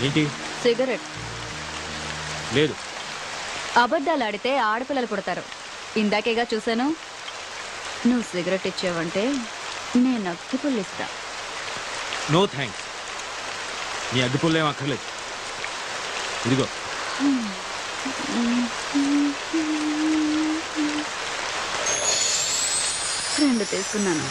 ఏంటి? సిగరెట్. లేదు. అబద్ధాలు ఆడితే ఆడపిల్లలు పుడతారు. ఇందాకేగా చూశాను. నువ్వు సిగరెట్ ఇచ్చావంటే నేను అగ్గిపుల్లు ఇస్తా. No thanks. నీ అగ్గిపుల్లు ఏం అక్కర్లేదు. ఇదిగో. రెండు తీసుకున్నాను.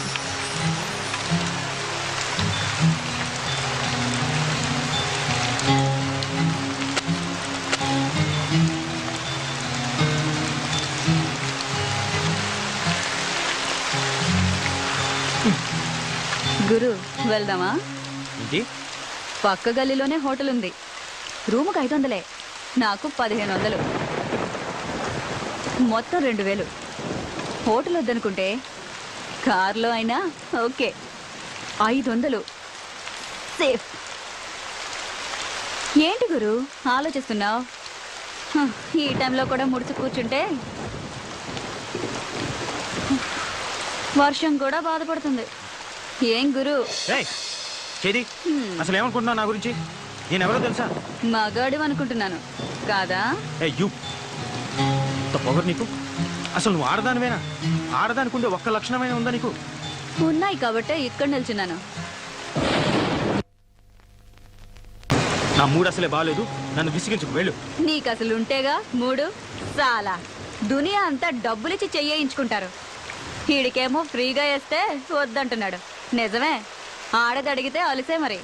గురు వెళ్దామా? ఏంటి? పక్క గల్లీలోనే హోటల్ ఉంది. రూముకు 500, నాకు 1500, మొత్తం 2000. హోటల్ వద్దనుకుంటే కార్లో అయినా ఓకే. 500 సేఫ్. ఏంటి గురు ఆలోచిస్తున్నావు? ఈ టైంలో కూడా ముడిచి కూర్చుంటే వర్షం కూడా బాధపడుతుంది. ఏం గురు? చేది అసలు ఏమనుకుంటున్నావు నా గురించి? నేను ఎవరో తెలుసా? మగాడు అనుకుంటున్నాను కాదా? పొగరు నీకు. అసలు నువ్వు ఆడదానివేనా? ఆడదానికుండే ఒక్క లక్షణమైన ఉందా నీకు? ఉన్నాయి కాబట్టే ఇక్కడ నిల్చున్నాను. నా మూడు అసలే బాగాలేదు. నన్ను విసిగించుకు వెళ్ళు. నీకు అసలు ఉంటేగా మూడు. చాలా దునియా అంతా డబ్బులిచ్చి చెయ్యించుకుంటారు. వీడికేమో ఫ్రీగా వేస్తే వద్దంటున్నాడు. నిజమే, ఆడది అడిగితే అలిసే మరి.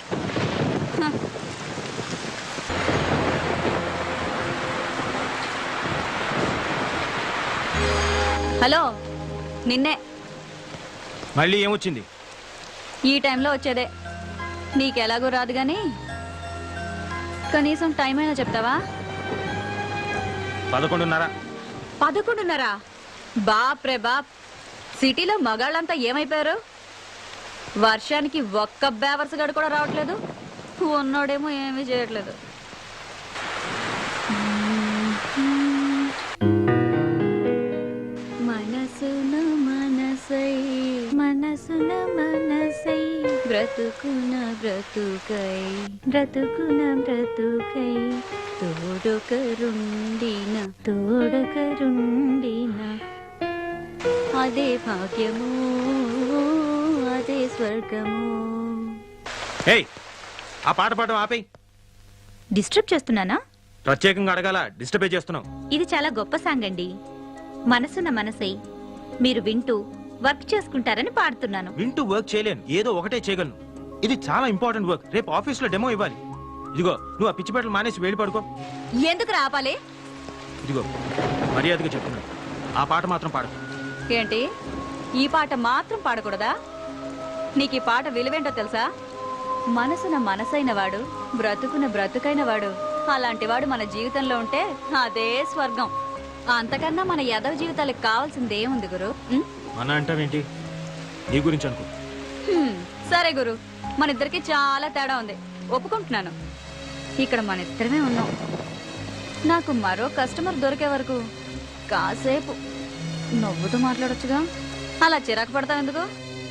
హలో, నిన్నే. మళ్ళీ ఏమొచ్చింది? ఈ టైంలో వచ్చేదే. నీకెలాగో రాదు గాని కనీసం టైం అయినా చెప్తావా? 11:30. 11:30? బాప్ రే బాప్. సిటీలో మగాళ్ళంతా ఏమైపోయారు? వర్షానికి ఒక్క బేవర్స్ గడు కూడా రావట్లేదు. ఉన్నోడేమో ఏమీ చేయట్లేదు. మనసున మనసై మనసున మనసై బ్రతుకున బ్రతుకై బ్రతుకున బ్రతుకై తోడొకరుండిన తోడొకరుండిన అదే భాగ్యము అదే స్వర్గము. ఆ పాట పాడడం ఆపేయ్. డిస్టర్బ్ చేస్తున్నానా? ప్రత్యేకంగా అడగాల? డిస్టర్బే చేస్తున్నావు. ఇది చాలా గొప్ప సాంగ్ అండి. మనసున మనసై మీరు వింటూ వర్క్ చేసుకుంటారని పాడుతున్నాను. వింటూ వర్క్ చేయలేను, ఏదో ఒకటే చేయగలను. ఇది చాలా ఇంపార్టెంట్ వర్క్. రేపు ఆఫీస్ లో డెమో ఇవ్వాలి. ఇదిగో, నువ్వు ఆ పిచ్చి బట్టలు మానేసి వెళ్ళి పడుకో. ఎందుకు రాపాలి? ఇదిగో మర్యాదగా చెప్తున్నాను, ఆ పాట మాత్రం పాడు. ఏంటి? ఈ పాట మాత్రం పాడకూడదా? నీకు ఈ పాట విలువేంటో తెలుసా? మనసున మనసైన వాడు, బ్రతుకున బ్రతుకైన వాడు, అలాంటి వాడు మన జీవితంలో ఉంటే అదే స్వర్గం. అంతకన్నా మన యదవ జీవితాలకు కావాల్సింది ఏముంది గురు? మన అంటావేంటి? నీ గురించి అనుకో. సరే గురు, మన ఇద్దరికి చాలా తేడా ఉంది, ఒప్పుకుంటున్నాను. ఇక్కడ మన ఇద్దరమే ఉన్నాం. నాకు మరో కస్టమర్ దొరికే వరకు కాసేపు నవ్వుతూ మాట్లాడొచ్చుగా. అలా చిరాకు పడతావెందుకు?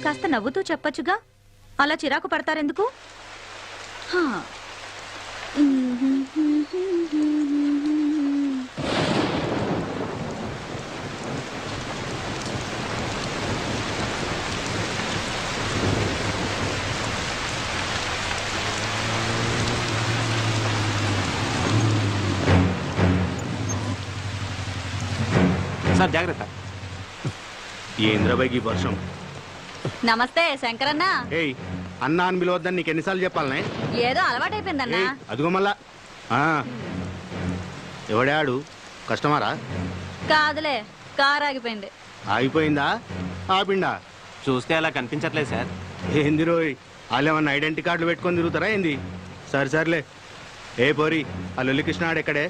కాస్త నవ్వుతూ చెప్పొచ్చుగా. అలా చిరాకు పడతారెందుకు? సార్ జాగ్రత్త. ఏంద్రబాయికి వర్షం. నమస్తే శంకరన్న. ఏయ్, అన్నా అని పిలవద్దని నీకు ఎన్నిసార్లు చెప్పాలనే? ఏదో అలవాటైపోయిందన్నా. అదిగో మళ్ళా ఎవడాడు? కస్టమరా? కాదులే, కారు ఆగిపోయింది. ఆగిపోయిందా? ఆపిండా? చూస్తే అలా కనిపించట్లేదు సార్. ఏంది రోయ్, వాళ్ళు ఏమన్నా ఐడెంటిటీ కార్డులు పెట్టుకొని తిరుగుతారా ఏంది? సర్లే. ఏ పోరి, ఆ లొల్లికృష్ణ ఆడెక్కడే?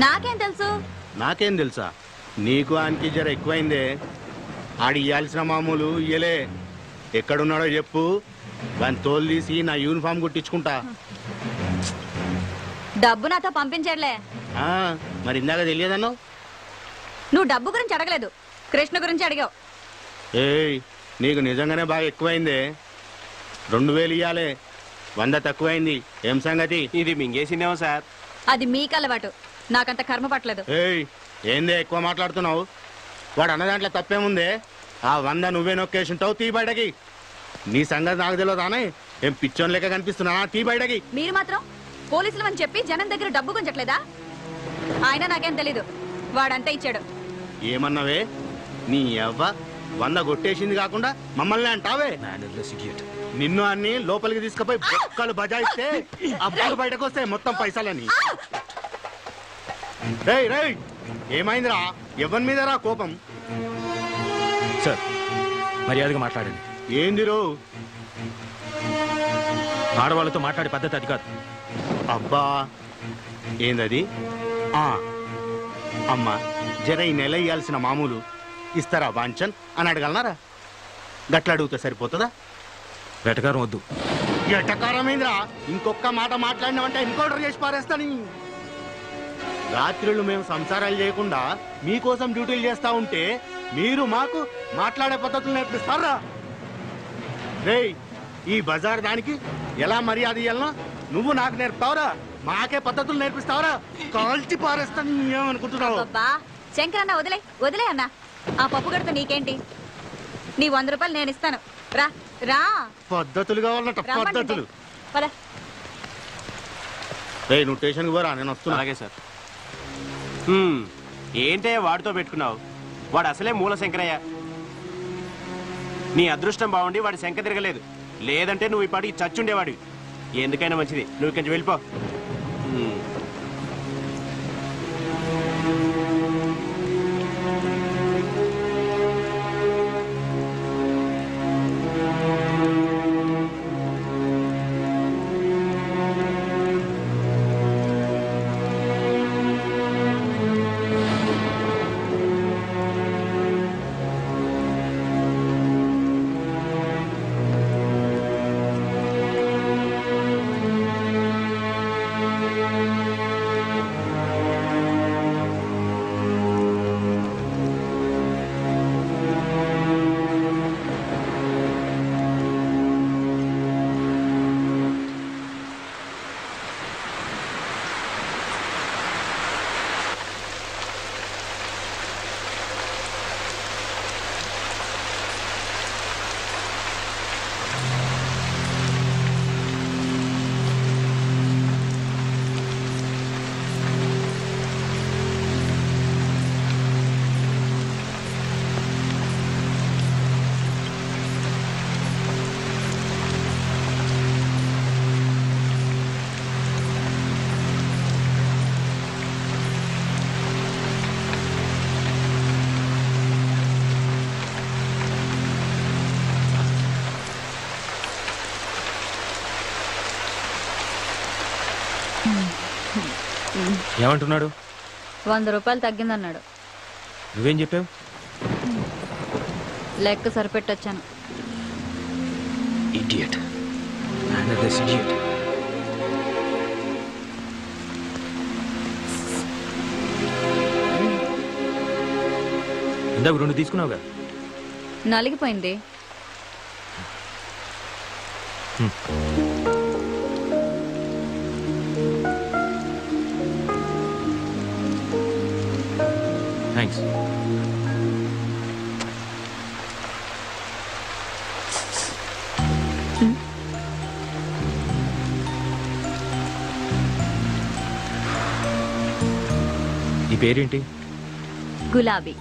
నాకేం తెలుసు? నాకేం తెలుసా? నీకు ఆయనకి జర ఎక్కువైందే. ఆడి ఇయ్యాల్సిన మామూలు ఇయ్యలే. ఎక్కడున్నాడో చెప్పు, దాన్ని తోలు తీసి నా యూనిఫామ్ కుట్టించుకుంటా. డబ్బు నాతో పంపించట్లే. మరి ఇందాక తెలియదన్నావు? నువ్వు డబ్బు గురించి అడగలేదు, కృష్ణ గురించి అడిగావు. ఏయ్, నీకు నిజంగానే బాగా ఎక్కువైందే. 2000 ఇయ్యాలే. 100 తక్కువైంది. ఏం సంగతి? ఇది మింగేసిందేమో సార్. అది మీకు అలవాటు, నాకంత కర్మ పట్టలేదు. ఏయ్, ఏందే ఎక్కువ మాట్లాడుతున్నావు? వాడు అన్న దాంట్లో తప్పేముందే? ఆ 100 నువ్వే నొక్కేసింటావు. తీ బయటకి. నీ సంగతి నాకు తెలియదానే? ఏం పిచ్చోన్ లెక్క కనిపిస్తున్నానా? తీ బయటకి. మీరు మాత్రం పోలీసులు అని చెప్పి జనం దగ్గర డబ్బు గుంజట్లేదా? ఆయన నాకేం తెలీదు, వాడంతా ఇచ్చాడు. ఏమన్నావే? నీ అవ్వ 100 కొట్టేసింది కాకుండా మమ్మల్ని అంటావే? Mannerless idiot. నిన్ను అన్ని లోపలికి తీసుకుపోయి బొక్కలు బజాయిస్తే అబ్బాయి బయటకు వస్తాయి మొత్తం పైసలని. రేయ్ రేయ్, ఏమైందిరా? ఎవరి మీద రా కోపం? సార్, మర్యాదగా మాట్లాడండి. ఏందిరో? ఆడవాళ్ళతో మాట్లాడే పద్ధతి అది కాదు. అబ్బా, ఏందది? ఆ, అమ్మా, జర ఈ నెల ఇయ్యాల్సిన మామూలు ఇస్తారా వాంచన్ అని అడగలనారా? గట్ల అడిగితే సరిపోతుందా? వెటకారం వద్దు. ఎటకారమైందిరా? ఇంకొక మాట మాట్లాడినామంటే ఎన్కౌంటర్ చేసి పారేస్తాను. రాత్రులు మేము సంసారాలు చేయకుండా మీకోసం డ్యూటీలు చేస్తా ఉంటే మీరు మాకు మాట్లాడే పద్ధతులు నేర్పిస్తారా? రేయ్, ఈ బజార్ దానికి ఎలా మర్యాద ఇయ్యాలనో నువ్వు నాకు నేర్పుతావురా? మాకే పద్ధతులు నేర్పిస్తావరా? కాల్చి పారేస్తాను. ఏమనుకుంటున్నావు? అబ్బా శంకరన్న, వదిలే వదిలే అన్న. ఆ పప్పు గడత నీకేంటి? నీ 100 రూపాయలు నేను ఇస్తాను. రా రా. పద్ధతులు కావాలన్నట, పద్ధతులు. పద. రేయ్, నువ్వు స్టేషన్కి పోరా, నేను వస్తున్నా. అలాగే సార్. ఏంటే వాడితో పెట్టుకున్నావు? వాడు అసలే మూల శంకరయ్య. నీ అదృష్టం బాగుండి వాడి శంక తిరగలేదు. లేదంటే నువ్వు ఈ పాటికి చచ్చుండేవాడివి. ఎందుకైనా మంచిది, నువ్వు కొంచెం వెళ్ళిపో. ఏమంటున్నాడు? 100 రూపాయలు తగ్గిందన్నాడు. నువ్వేం చెప్పావు? లెక్క సరిపెట్టొచ్చాను. ఇడియట్. Mannerless idiot. ఇందాక 2 తీసుకున్నావుగా? నలిగిపోయింది. థ్యాంక్స్. నీ పేరేంటి? గులాబీ.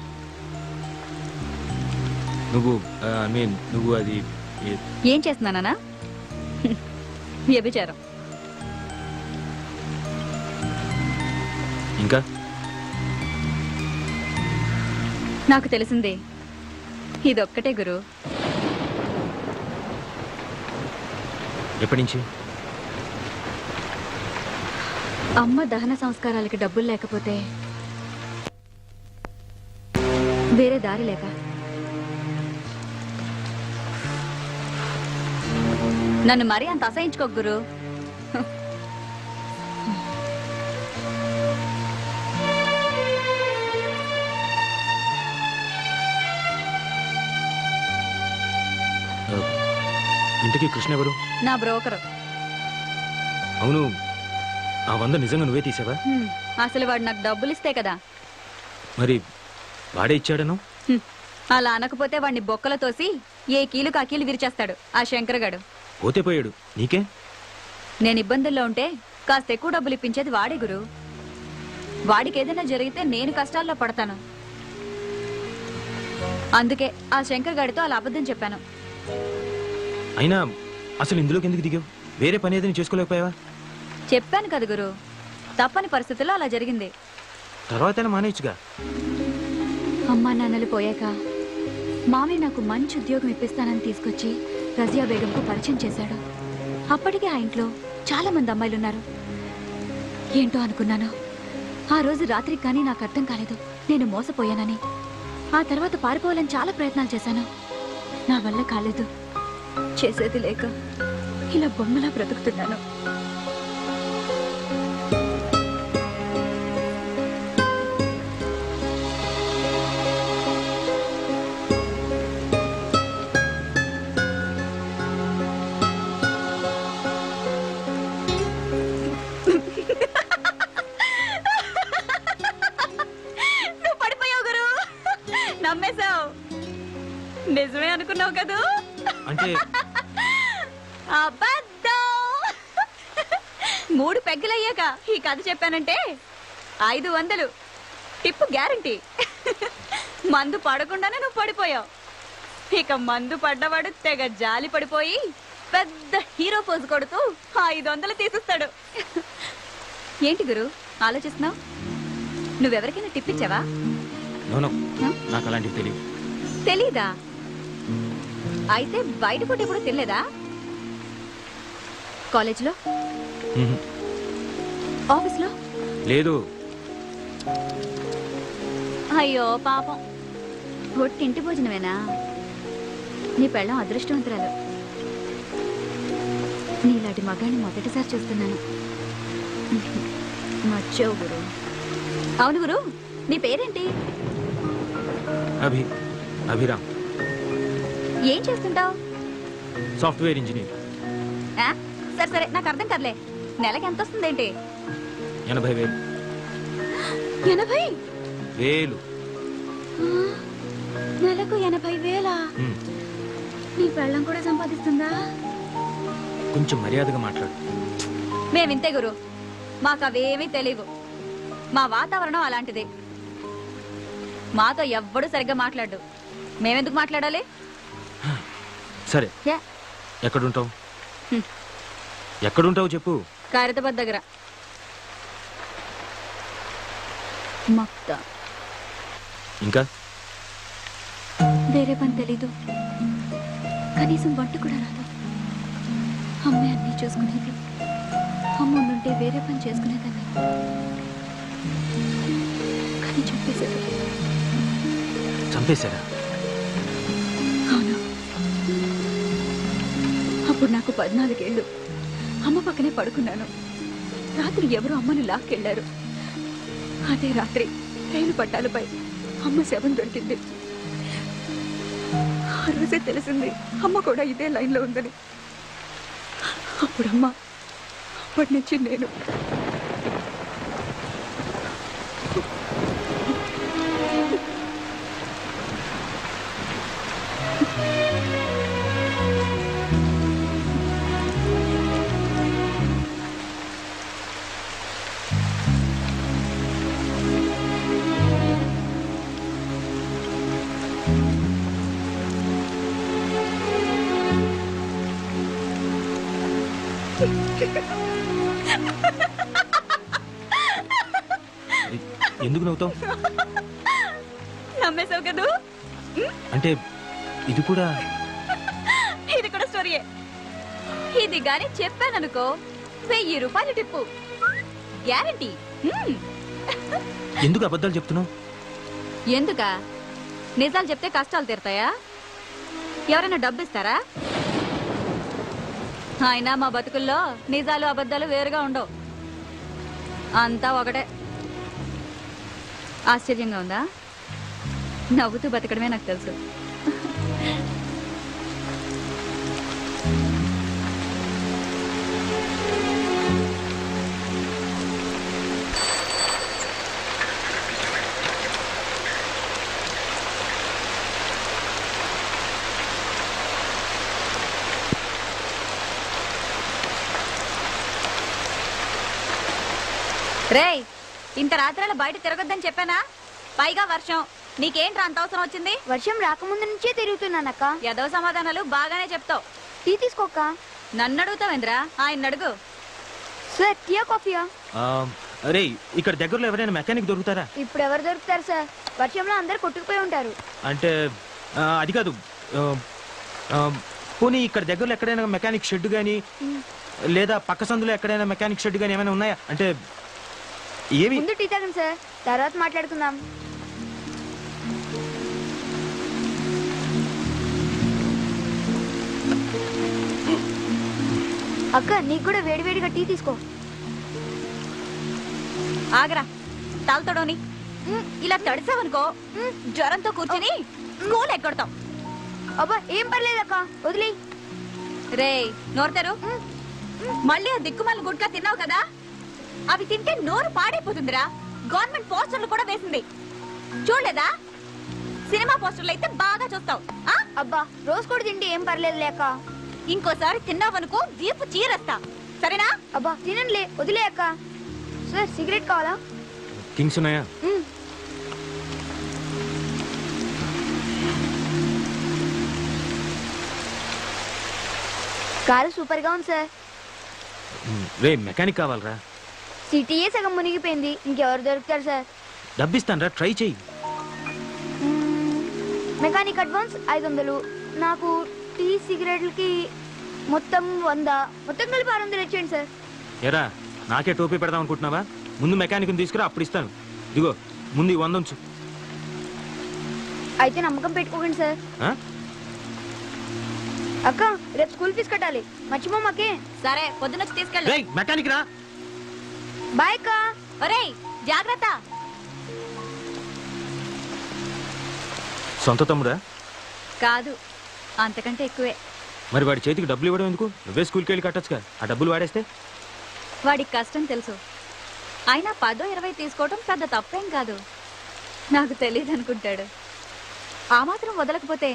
నువ్వు నువ్వు అది ఏం చేస్తున్నానా? వ్యభిచారం. ఇంకా నాకు తెలిసిందే ఇదొక్కటే గురు. ఎప్పటి నుంచి? అమ్మ దహన సంస్కారాలకి డబ్బులు లేకపోతే వేరే దారి లేక నన్ను మరీ అంత అసహించుకోకు గురు. ఇంతకీ కృష్ణ ఎవరు? నా బ్రోకరు. అవును, ఆ 100 నిజంగా నువ్వే తీసావా? అసలు వాడు నాకు డబ్బులు ఇస్తే కదా. మరి వాడే ఇచ్చాడను? హ్మ్. అలా అనకపోతే వాడిని బొక్కల తోసి ఏ కీలు కాకీలు విరిచేస్తాడు ఆ శంకరగాడు. పోతే పోయాడు, నీకే. నేను ఇబ్బందుల్లో ఉంటే కాస్త ఎక్కువ డబ్బులు ఇప్పించేది వాడే గురు. వాడికి ఏదైనా జరిగితే నేను కష్టాల్లో పడతాను. అందుకే ఆ శంకర్ గాడితో అలా అబద్ధం చెప్పాను. అయినా అసలు ఇందులోకి ఎందుకు దిగావు? వేరే పని ఏదైనా చేసుకోలేకపోయావా? చెప్పాను కదా గురు, తప్పని పరిస్థితుల్లో అలా జరిగింది. తర్వాత మానేయచ్చుగా. అమ్మా నాన్నలు పోయాక మామయ్య నాకు మంచి ఉద్యోగం ఇప్పిస్తానని తీసుకొచ్చి రజియా బేగంకు పరిచయం చేశాడు. అప్పటికే ఆ ఇంట్లో చాలా మంది అమ్మాయిలున్నారు. ఏంటో అనుకున్నాను. ఆ రోజు రాత్రికి కానీ నాకు అర్థం కాలేదు నేను మోసపోయానని. ఆ తర్వాత పారిపోవాలని చాలా ప్రయత్నాలు చేశాను. నా వల్ల కాలేదు. చేసేది లేక ఇలా బొమ్మలా బ్రతుకుతున్నాను. నువ్వు పడిపోయావు గురు, నమ్మేశావు. నిజమే అనుకున్నావు కదూ? అంటే అబద్ధం. 3 పెగ్గలయ్యాక ఈ కథ చెప్పానంటే 500 టిప్పు గ్యారంటీ. మందు పడకుండానే నువ్వు పడిపోయావు. ఇక మందు పడ్డవాడు తెగ జాలి పడిపోయి పెద్ద హీరో పోజు కొడుతూ 500 తీసిస్తాడు. ఏంటి గురు ఆలోచిస్తున్నావు? నువ్వెవరికైనా టిప్ ఇచ్చావా? నో, నాకు అలాంటివి తెలియదు. తెలీదా? అయితే బయట పూట ఎప్పుడు తినలేదా? కాలేజీలో, మ్మ్. ఆఫీస్లో? లేదు. అయ్యో పాపం, ఒట్టింటి భోజనమేనా? నీ పెళ్ళం అదృష్టవంతురాలు. నీలాంటి మగాన్ని మొదటిసారి చూస్తున్నాను. మర్చావు గురు. అవును గురు, నీ పేరేంటి? అభిరామ్. ఏం చేస్తుంటావు? Software engineer. సరే సరే, నాకు అర్థం కదలే. నెలకి ఎంత వస్తుందేంటి? 80,000. 80,000? నెలకు 80,000? మ్మ్. నీ పెళ్ళం కూడా సంపాదిస్తుందా? కొంచెం మర్యాదగా మాట్లాడు. మేమింతే గురు, మాకు అవేమీ తెలియవు. మా వాతావరణం అలాంటిది. మాతో ఎవ్వడూ సరిగ్గా మాట్లాడు. మేమెందుకు మాట్లాడాలి? సరే, యా, ఎక్కడుంటావు? హ్మ్. ఎక్కడుంటావు చెప్పు. ఖైరతాబాద్ దగ్గర. మక్తా. ఇంకా వేరే పని తెలీదు, కనీసం వంట కూడా రాదు. అమ్మే అన్నీ చూసుకునేది. అమ్మ ఉండుంటే వేరే పని చేసుకునేదాన్ని, కానీ చెప్పేసేది. చంపేశారా? అవును. అప్పుడు నాకు 14 ఏళ్ళు. అమ్మ పక్కనే పడుకున్నాను. రాత్రి ఎవరో అమ్మను లాక్కెళ్లారు. అదే రాత్రి రైలు పట్టాలపై అమ్మ శవం దొరికింది. ఆ రోజే తెలిసింది అమ్మ కూడా ఇదే లైన్లో ఉందని. అప్పుడమ్మ, అప్పటి నుంచి నేను. ఎందుకు నవ్వుతావు? నమ్మేశావు కదూ? అంటే ఇది కూడా స్టోరీయే. ఇది గాని చెప్పాననుకో 1000 రూపాయలు టిప్పు గ్యారంటీ. ఎందుకు అబద్ధాలు చెప్తున్నావు? ఎందుకా? నిజాలు చెప్తే కష్టాలు తీరుతాయా? ఎవరైనా డబ్బు ఇస్తారా? అయినా మా బతుకుల్లో నిజాలు అబద్ధాలు వేరుగా ఉండవు, అంతా ఒకటే. ఆశ్చర్యంగా ఉందా? నవ్వుతూ బతకడమే నాకు తెలుసు. రేయ్, ఇంత రాత్రాల బయట తిరగొద్దని చెప్పానా? పైగా వర్షం. నీకేంట్రా అంత అవసరం వచ్చింది? వర్షం రాకముందు నుంచే తిరుగుతున్నానక్క. ఏదో సమాధానాలు బాగానే చెప్తావు. టీ తీసుకోక్క. నన్ను అడుగుతావేంద్రా? ఆయన అడుగు. సార్ టీయా కాఫీయా? అరే, ఇక్కడ దగ్గరలో ఎవరైనా మెకానిక్ దొరుకుతారా? ఇప్పుడు ఎవరు దొరుకుతారు సార్? వర్షంలో అందరు కొట్టుకుపోయి ఉంటారు. అంటే అది కాదు. పోనీ ఇక్కడ దగ్గరలో ఎక్కడైనా మెకానిక్ షెడ్ గానీ లేదా పక్క సందులో ఎక్కడైనా మెకానిక్ షెడ్ గానీ ఏమైనా ఉన్నాయా? అంటే ఏమి? ముందు టీ తాగండి సార్, తర్వాత మాట్లాడుకుందాం. అక్క, నీకు కూడా వేడివేడిగా టీ తీసుకో. ఆగరా, తాగుతాడోని. ఇలా తడిసావనుకో జ్వరంతో కూర్చుని స్కూల్ ఎక్కడతాం. అబ్బా ఏం పర్లేదక్క, వదిలే. రేయ్, నోరుతారు. మళ్ళీ ఆ దిక్కుమాల గుడ్కా తిన్నావు కదా, అవి తింటే నోరు పాడైపోతుందిరా. గవర్నమెంట్ పోస్టర్లు కూడా వేసింది, చూడలేదా? సినిమా పోస్టర్లు అయితే బాగా చూస్తావు. అబ్బా రోజు కూడా తింటే ఏం పర్లేదు లేక. ఇంకోసారి తిన్నావనుకో దీపు చీరేస్తా, సరేనా? అబ్బా తినండిలే, వదిలే అక్క. సార్ సిగరెట్ కావాలా? కింగ్స్ ఉన్నాయా? కారు సూపర్ గా ఉంది సార్. రే, మెకానిక్ కావాలరా? సిటీయే సగం మునిగిపోయింది, ఇంకెవరు దొరుకుతారు సార్? డబ్బిస్తాను రా, ట్రై చెయ్యి. మెకానిక్ అడ్వాన్స్ 500, నాకు టీ సిగరెట్లకి మొత్తం 100, మొత్తం కలిపి 600 ఇచ్చేయండి సార్. ఎరా, నాకే టోపీ పెడదాం అనుకుంటున్నావా? ముందు మెకానిక్ తీసుకురా, అప్పుడు ఇస్తాను. ఇదిగో ముందు 100 ఉంచు. అయితే నమ్మకం పెట్టుకోకండి సార్. అక్క, రేపు స్కూల్ ఫీజు కట్టాలి, మర్చిపోమాకే. సరే, పొద్దునొచ్చి తీసుకెళ్ళు. రేయ్, మెకానిక్ రా. బాయ్ అక్క. ఒరేయ్, జాగ్రత్త. సొంత తమ్ముడా? కాదు, అంతకంటే ఎక్కువే. మరి వాడి చేతికి డబ్బులు ఇవ్వడం ఎందుకు? నువ్వే స్కూల్కి వెళ్ళి కట్టొచ్చుగా. ఆ డబ్బులు వాడేస్తే వాడికి కష్టం తెలుసు. అయినా 10-20 తీసుకోవడం పెద్ద తప్పేం కాదు. నాకు తెలియదు అనుకుంటాడు. ఆ మాత్రం వదలకపోతే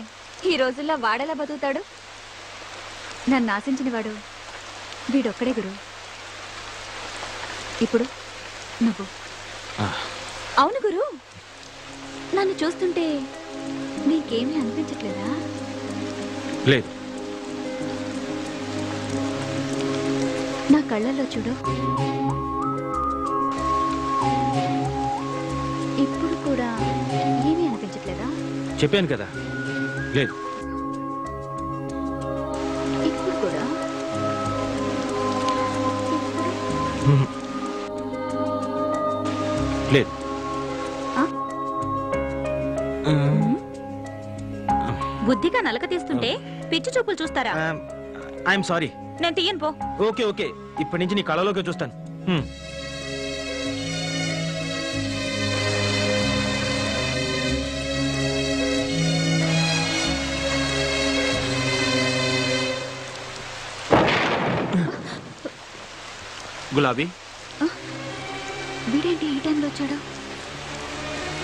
ఈ రోజుల్లో వాడేలా బతుకుతాడు? నన్ను ఆశించిన వాడు వీడొక్కడే గురు. ఇప్పుడు నువ్వు. అవును గురు, నన్ను చూస్తుంటే నీకేమీ అనిపించట్లేదా? లేదు. నా కళ్ళల్లో చూడు. ఇప్పుడు కూడా ఏమీ అనిపించట్లేదా? చెప్పాను కదా, లేదు. ఇప్పుడు కూడా? లేదు. బుద్ధిగా నలక తీస్తుంటే పిచ్చి చూపులు చూస్తారా? I'm sorry. నేను తీయను పో. ఓకే ఓకే, ఇప్పటి నుంచి నీ కళలోకి చూస్తాను. గులాబీ, వీడేంటి ఈ టైంలో వచ్చాడు?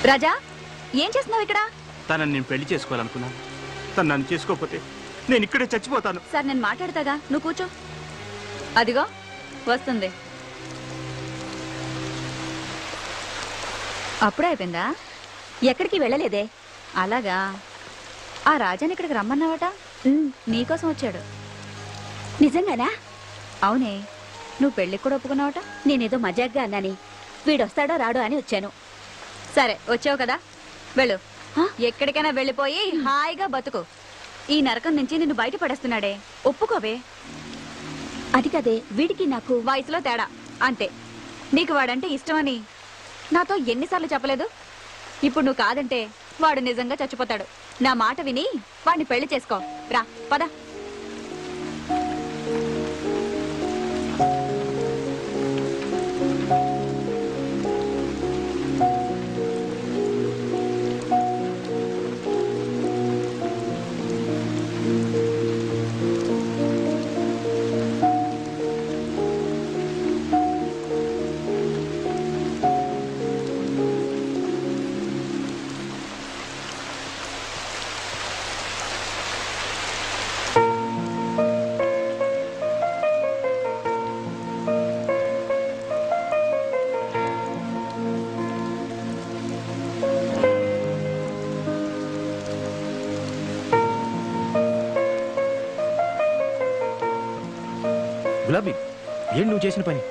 రాజా, ఏం చేస్తున్నావు ఇక్కడ? తనని నేను పెళ్లి చేసుకోవాలనుకున్నాను. తను నన్ను చేసుకోకపోతే నేను ఇక్కడే చచ్చిపోతాను. సార్, నేను మాట్లాడతాగా, నువ్వు కూర్చో. అదిగో వస్తుంది. అప్పుడే అయిపోయిందా? ఎక్కడికి వెళ్ళలేదే. అలాగా, ఆ రాజాని ఇక్కడికి రమ్మన్నావట. నీకోసం వచ్చాడు. నిజంగానా? అవునే, నువ్వు పెళ్ళికి కూడా ఒప్పుకున్నావట. నేనేదో మజాగ్గా అన్నాని, వీడొస్తాడో రాడో అని వచ్చాను. సరే, వచ్చావు కదా, వెళ్ళు. ఎక్కడికైనా వెళ్ళిపోయి హాయిగా బతుకు. ఈ నరకం నుంచి నిన్ను బయటపడేస్తున్నాడే, ఒప్పుకోవే. అది కదే, వీడికి నాకు వయసులో తేడా అంతే. నీకు వాడంటే ఇష్టమని నాతో ఎన్నిసార్లు చెప్పలేదు? ఇప్పుడు నువ్వు కాదంటే వాడు నిజంగా చచ్చిపోతాడు. నా మాట విని వాడిని పెళ్లి చేసుకో. రా, పద. గులాబీ ఏం నువ్వు చేసిన పని?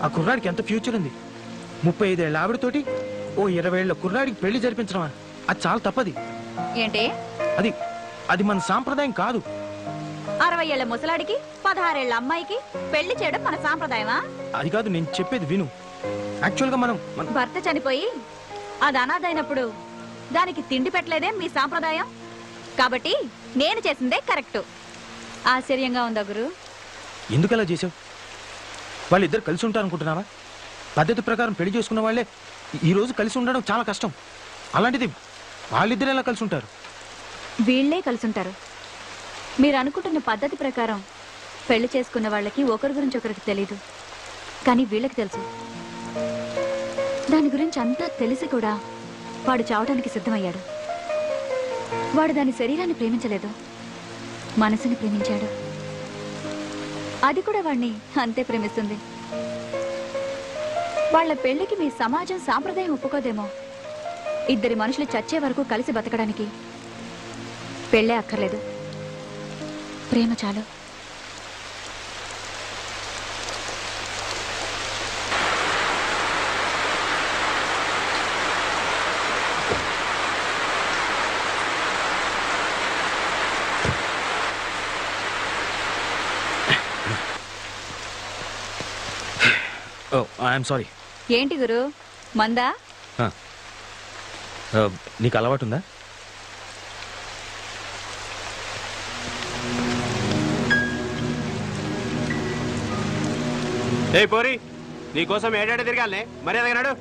ఆ కుర్రాడికి ఎంత ఫ్యూచర్ ఉంది. 35 ఏళ్ళ ఆవిడతోటి ఓ 20 ఏళ్ళ కుర్రాడికి పెళ్లి జరిపించడమా? అది చాలా తప్పది. ఏంటి అది అది మన సాంప్రదాయం కాదు. 60 ఏళ్ల ముసలాడికి 16 ఏళ్ల అమ్మాయికి పెళ్లి చేయడం మన సాంప్రదాయమా? అది కాదు, నేను చెప్పేది విను. యాక్చువల్గా మనం భర్త చనిపోయి అది అనాథైనప్పుడు దానికి తిండి పెట్టలేదే మీ సాంప్రదాయం. కాబట్టి నేను చేసిందే కరెక్ట్. ఆశ్చర్యంగా ఉందా గురు? ఎందుకు అలా చేసావు? వాళ్ళిద్దరు కలిసి ఉంటారు అనుకుంటున్నావా? పద్ధతి ప్రకారం పెళ్లి చేసుకున్న వాళ్ళే ఈ రోజు కలిసి ఉండడం చాలా కష్టం. అలాంటిది వాళ్ళిద్దరు ఎలా కలిసి ఉంటారు? వీళ్లే కలుసుంటారు. మీరు అనుకుంటున్న పద్ధతి ప్రకారం పెళ్లి చేసుకున్న వాళ్ళకి ఒకరి గురించి ఒకరికి తెలీదు, కానీ వీళ్ళకి తెలుసు. దాని గురించి అంతా తెలిసి కూడా వాడు చావడానికి సిద్ధమయ్యాడు. వాడు దాని శరీరాన్ని ప్రేమించలేదు, మనసుని ప్రేమించాడు. అది కూడా వాణ్ణి అంతే ప్రేమిస్తుంది. వాళ్ళ పెళ్లికి మీ సమాజం సాంప్రదాయం ఒప్పుకోదేమో. ఇద్దరి మనుషులు చచ్చే వరకు కలిసి బతకడానికి పెళ్ళే అక్కర్లేదు, ప్రేమ చాలు. ఓ ఐఎమ్ సారీ. ఏంటి గురు, మందా? నీకు అలవాటు ఉందా? ఏ పోరి, నీకోసం ఏడాడు తిరగాలనే మర్యాదగా నడు.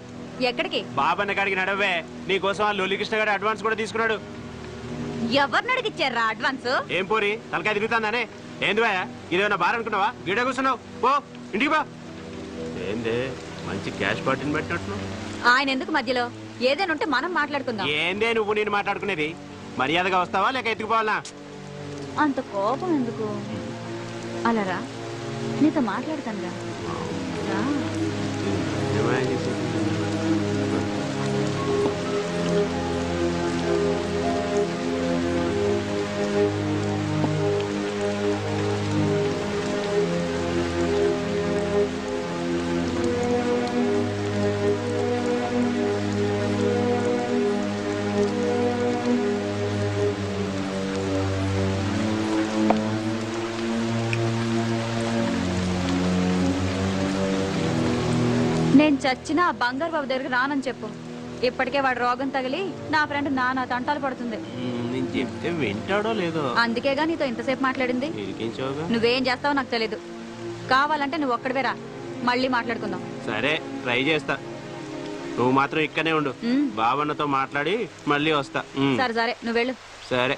ఎక్కడికి? బాబన్న కాడికి నడవే. నీకోసం ఆ లొల్లికృష్ణ గారి అడ్వాన్స్ కూడా తీసుకున్నాడు. ఎవరిని అడిగిచ్చారా అడ్వాన్స్? ఏం పోరి తలకాయ తిరుగుతుందానే? ఏంది భయ, ఇదేమన్నా బార్ అనుకున్నావా? గీడ కూర్చున్నావు, పో ఇంటికి పో. ఏందే మంచి క్యాష్ పార్టీని పెట్టినట్టు. ఆయన ఎందుకు మధ్యలో? ఏదైనా ఉంటే మనం మాట్లాడుకుందాం. ఏందే నువ్వు నేను మాట్లాడుకునేది? మర్యాదగా వస్తావా లేక ఎత్తుకుపోవాలా? అంత కోపం ఎందుకు? అలా రా, నీతో మాట్లాడతాను రా. నేను చచ్చినా ఆ బంగారు బాబు దగ్గరికి రానని చెప్పు. ఇప్పటికే వాడు రోగం తగిలి నా ఫ్రెండ్ నా తంటాలు పడుతుంది. నేను చెప్తే వింటాడో లేదో, అందుకేగా నీతో ఇంతసేపు మాట్లాడింది. ఇరికించావుగా. నువ్వేం చేస్తావో నాకు తెలీదు. కావాలంటే నువ్వు ఒక్కడివే రా, మళ్ళీ మాట్లాడుకుందాం. సరే ట్రై చేస్తా. నువ్వు మాత్రం ఇక్కడే ఉండు. బావన్నతో మాట్లాడి మళ్ళీ వస్తా. సరే సరే, నువ్వు వెళ్ళు. సరే.